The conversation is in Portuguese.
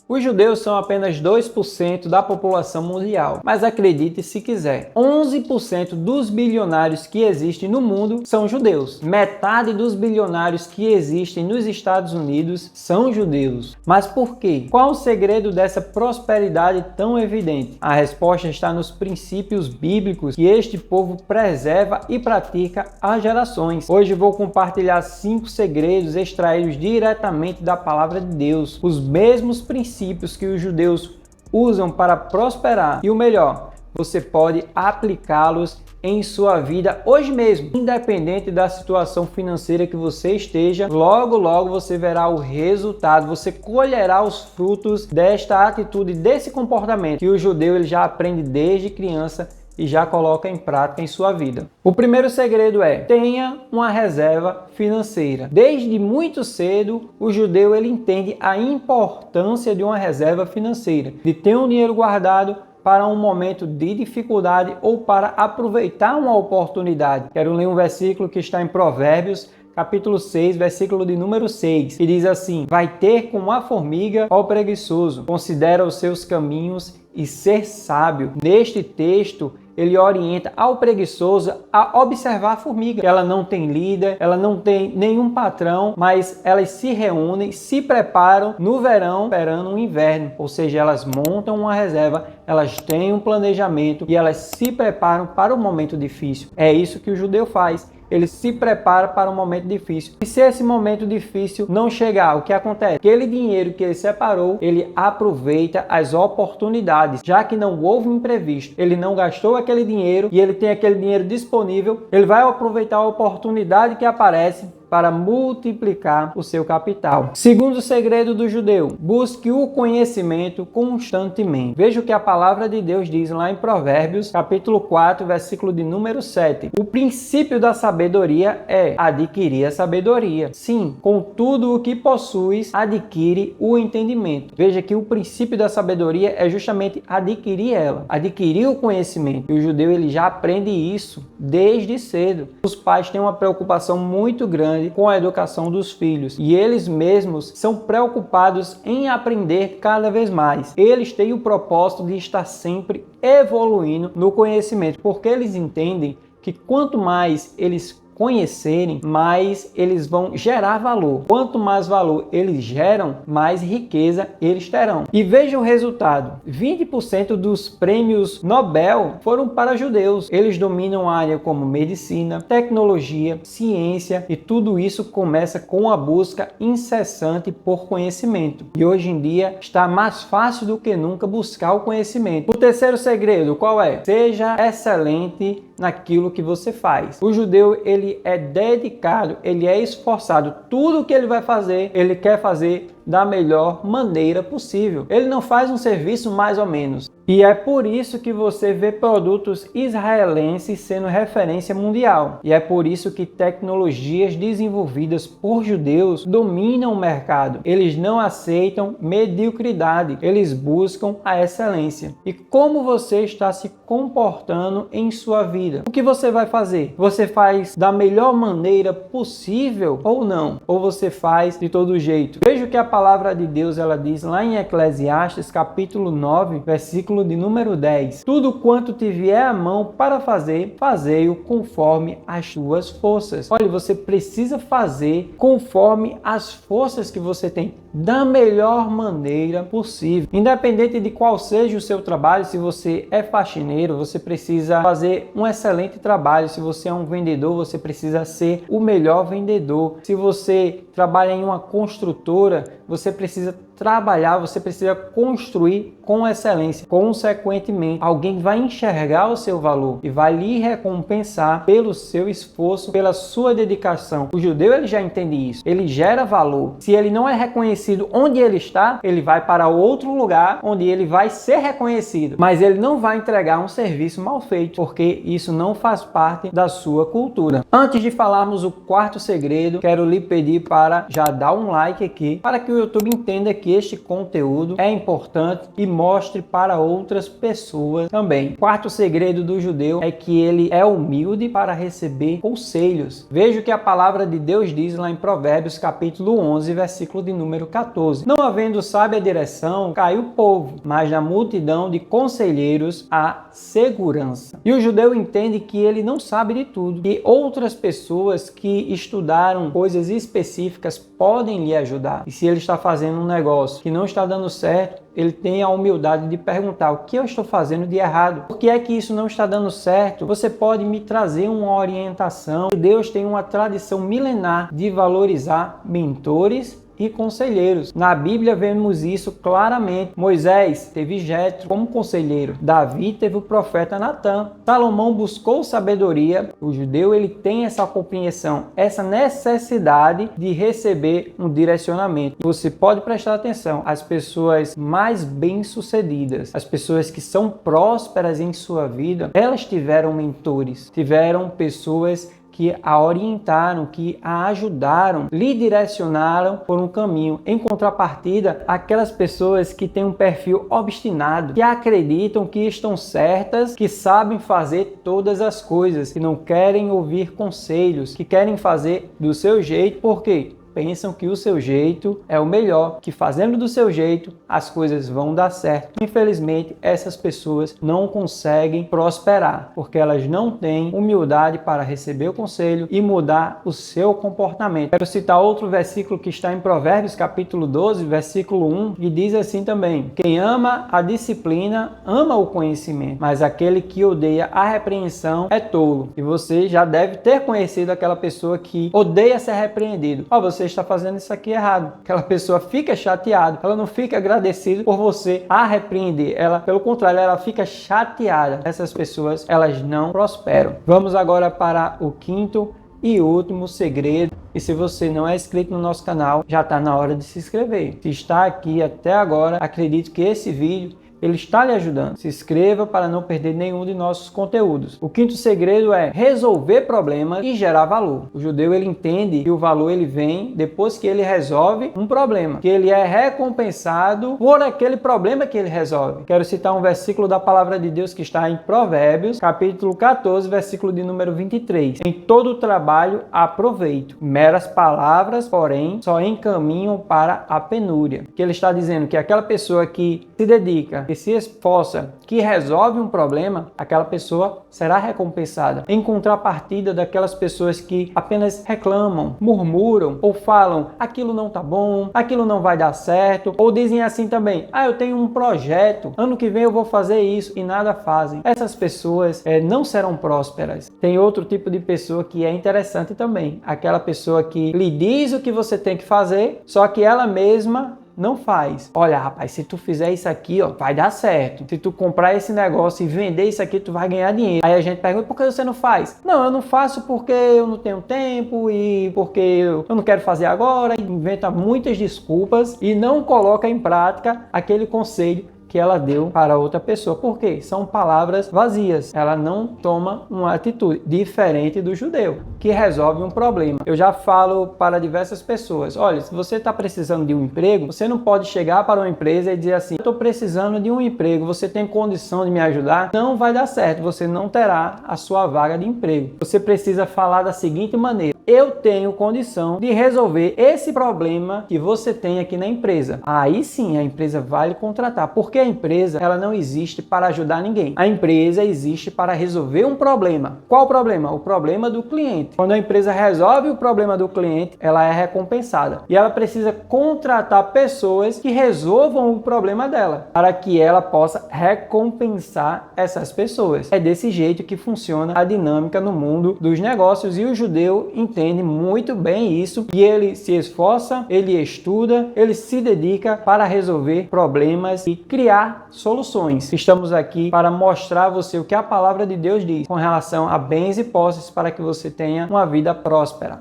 Os judeus são apenas 2% da população mundial, mas acredite se quiser, 11% dos bilionários que existem no mundo são judeus. Metade dos bilionários que existem nos Estados Unidos são judeus. Mas por quê? Qual o segredo dessa prosperidade tão evidente? A resposta está nos princípios bíblicos que este povo preserva e pratica há gerações. Hoje vou compartilhar 5 segredos extraídos diretamente da palavra de Deus, os mesmos princípios que os judeus usam para prosperar. E o melhor, você pode aplicá-los em sua vida hoje mesmo, independente da situação financeira que você esteja. Logo você verá o resultado, você colherá os frutos desta atitude, desse comportamento que o judeu ele já aprende desde criança e já coloca em prática em sua vida. O primeiro segredo é: tenha uma reserva financeira. Desde muito cedo, o judeu ele entende a importância de uma reserva financeira, de ter um dinheiro guardado para um momento de dificuldade ou para aproveitar uma oportunidade. Quero ler um versículo que está em Provérbios, capítulo 6, versículo de número 6, que diz assim: vai ter como a formiga ao preguiçoso, considera os seus caminhos e ser sábio. Neste texto, ele orienta ao preguiçoso a observar a formiga. Ela não tem líder, ela não tem nenhum patrão, mas elas se reúnem, se preparam no verão, esperando o inverno. Ou seja, elas montam uma reserva, elas têm um planejamento e elas se preparam para o momento difícil. É isso que o judeu faz. Ele se prepara para um momento difícil. E se esse momento difícil não chegar, o que acontece? Aquele dinheiro que ele separou, ele aproveita as oportunidades. Já que não houve um imprevisto, ele não gastou aquele dinheiro e ele tem aquele dinheiro disponível, ele vai aproveitar a oportunidade que aparece para multiplicar o seu capital. Segundo segredo do judeu: busque o conhecimento constantemente. Veja o que a palavra de Deus diz lá em Provérbios, capítulo 4, versículo de número 7. O princípio da sabedoria é adquirir a sabedoria. Sim, com tudo o que possuis, adquire o entendimento. Veja que o princípio da sabedoria é justamente adquirir ela, adquirir o conhecimento. E o judeu ele já aprende isso desde cedo. Os pais têm uma preocupação muito grande com a educação dos filhos e eles mesmos são preocupados em aprender cada vez mais. Eles têm o propósito de estar sempre evoluindo no conhecimento, porque eles entendem que quanto mais eles conhecerem, mais eles vão gerar valor. Quanto mais valor eles geram, mais riqueza eles terão. E veja o resultado: 20% dos prêmios Nobel foram para judeus. Eles dominam áreas como medicina, tecnologia, ciência, e tudo isso começa com a busca incessante por conhecimento. E hoje em dia está mais fácil do que nunca buscar o conhecimento. O terceiro segredo, qual é? Seja excelente naquilo que você faz. O judeu ele é dedicado, ele é esforçado. Tudo que ele vai fazer, ele quer fazer da melhor maneira possível. Ele não faz um serviço mais ou menos. E é por isso que você vê produtos israelenses sendo referência mundial. E é por isso que tecnologias desenvolvidas por judeus dominam o mercado. Eles não aceitam mediocridade, eles buscam a excelência. E como você está se comportando em sua vida? O que você vai fazer? Você faz da melhor maneira possível ou não? Ou você faz de todo jeito? Veja o que a palavra de Deus ela diz lá em Eclesiastes, capítulo 9, versículo de número 10. Tudo quanto te vier à mão para fazer, fazei-o conforme as tuas forças. Olha, você precisa fazer conforme as forças que você tem, da melhor maneira possível. Independente de qual seja o seu trabalho, se você é faxineiro, você precisa fazer um excelente trabalho. Se você é um vendedor, você precisa ser o melhor vendedor. Se você trabalha em uma construtora, você precisa trabalhar, você precisa construir com excelência. Consequentemente, alguém vai enxergar o seu valor e vai lhe recompensar pelo seu esforço, pela sua dedicação. O judeu ele já entende isso. Ele gera valor. Se ele não é reconhecido onde ele está, ele vai para outro lugar onde ele vai ser reconhecido. Mas ele não vai entregar um serviço mal feito, porque isso não faz parte da sua cultura. Antes de falarmos o quarto segredo, quero lhe pedir para já dar um like aqui, para que o YouTube entenda que que este conteúdo é importante e mostre para outras pessoas também. O quarto segredo do judeu é que ele é humilde para receber conselhos. Veja o que a palavra de Deus diz lá em Provérbios capítulo 11, versículo de número 14. Não havendo sábia direção, cai o povo, mas na multidão de conselheiros há segurança. E o judeu entende que ele não sabe de tudo, que outras pessoas que estudaram coisas específicas podem lhe ajudar. E se ele está fazendo um negócio que não está dando certo, ele tem a humildade de perguntar: o que eu estou fazendo de errado? Por que é que isso não está dando certo? Você pode me trazer uma orientação? Deus tem uma tradição milenar de valorizar mentores e conselheiros. Na Bíblia vemos isso claramente. Moisés teve Jetro como conselheiro. Davi teve o profeta Natã. Salomão buscou sabedoria. O judeu ele tem essa compreensão, essa necessidade de receber um direcionamento. Você pode prestar atenção. As pessoas mais bem-sucedidas, as pessoas que são prósperas em sua vida, elas tiveram mentores, tiveram pessoas que a orientaram, que a ajudaram, lhe direcionaram por um caminho. Em contrapartida, aquelas pessoas que têm um perfil obstinado, que acreditam que estão certas, que sabem fazer todas as coisas, que não querem ouvir conselhos, que querem fazer do seu jeito, por quê? Pensam que o seu jeito é o melhor, que fazendo do seu jeito as coisas vão dar certo. Infelizmente, essas pessoas não conseguem prosperar, porque elas não têm humildade para receber o conselho e mudar o seu comportamento. Quero citar outro versículo que está em Provérbios, capítulo 12, versículo 1, que diz assim também: quem ama a disciplina, ama o conhecimento, mas aquele que odeia a repreensão é tolo. E você já deve ter conhecido aquela pessoa que odeia ser repreendido. Você está fazendo isso aqui errado. Aquela pessoa fica chateada, ela não fica agradecida por você a repreender. Ela, pelo contrário, ela fica chateada. Essas pessoas, elas não prosperam. Vamos agora para o quinto e último segredo. E se você não é inscrito no nosso canal, já está na hora de se inscrever. Se está aqui até agora, acredito que esse vídeo ele está lhe ajudando. Se inscreva para não perder nenhum de nossos conteúdos. O quinto segredo é resolver problemas e gerar valor. O judeu ele entende que o valor ele vem depois que ele resolve um problema, que ele é recompensado por aquele problema que ele resolve. Quero citar um versículo da palavra de Deus que está em Provérbios, capítulo 14, versículo de número 23. Em todo trabalho há proveito. Meras palavras, porém, só encaminham para a penúria. Que ele está dizendo que aquela pessoa que se dedica, que se esforça, que resolve um problema, aquela pessoa será recompensada. Em contrapartida daquelas pessoas que apenas reclamam, murmuram ou falam: aquilo não tá bom, aquilo não vai dar certo, ou dizem assim também: eu tenho um projeto, ano que vem eu vou fazer isso, e nada fazem. Essas pessoas não serão prósperas. Tem outro tipo de pessoa que é interessante também, aquela pessoa que lhe diz o que você tem que fazer, só que ela mesma não faz. Olha, rapaz, se tu fizer isso aqui, vai dar certo. Se tu comprar esse negócio e vender isso aqui, tu vai ganhar dinheiro. Aí a gente pergunta: por que você não faz? Não, eu não faço porque eu não tenho tempo e porque eu não quero fazer agora. Inventa muitas desculpas e não coloca em prática aquele conselho que ela deu para outra pessoa. Por quê? São palavras vazias. Ela não toma uma atitude diferente do judeu, que resolve um problema. Eu já falo para diversas pessoas: olha, se você está precisando de um emprego, você não pode chegar para uma empresa e dizer assim: eu estou precisando de um emprego, você tem condição de me ajudar? Não vai dar certo, você não terá a sua vaga de emprego. Você precisa falar da seguinte maneira: eu tenho condição de resolver esse problema que você tem aqui na empresa. Aí sim a empresa vai lhe contratar, porque a empresa ela não existe para ajudar ninguém. A empresa existe para resolver um problema. Qual o problema? O problema do cliente. Quando a empresa resolve o problema do cliente, ela é recompensada. E ela precisa contratar pessoas que resolvam o problema dela, para que ela possa recompensar essas pessoas. É desse jeito que funciona a dinâmica no mundo dos negócios, e o judeu entende muito bem isso, e ele se esforça, ele estuda, ele se dedica para resolver problemas e criar soluções. Estamos aqui para mostrar a você o que a palavra de Deus diz com relação a bens e posses, para que você tenha uma vida próspera.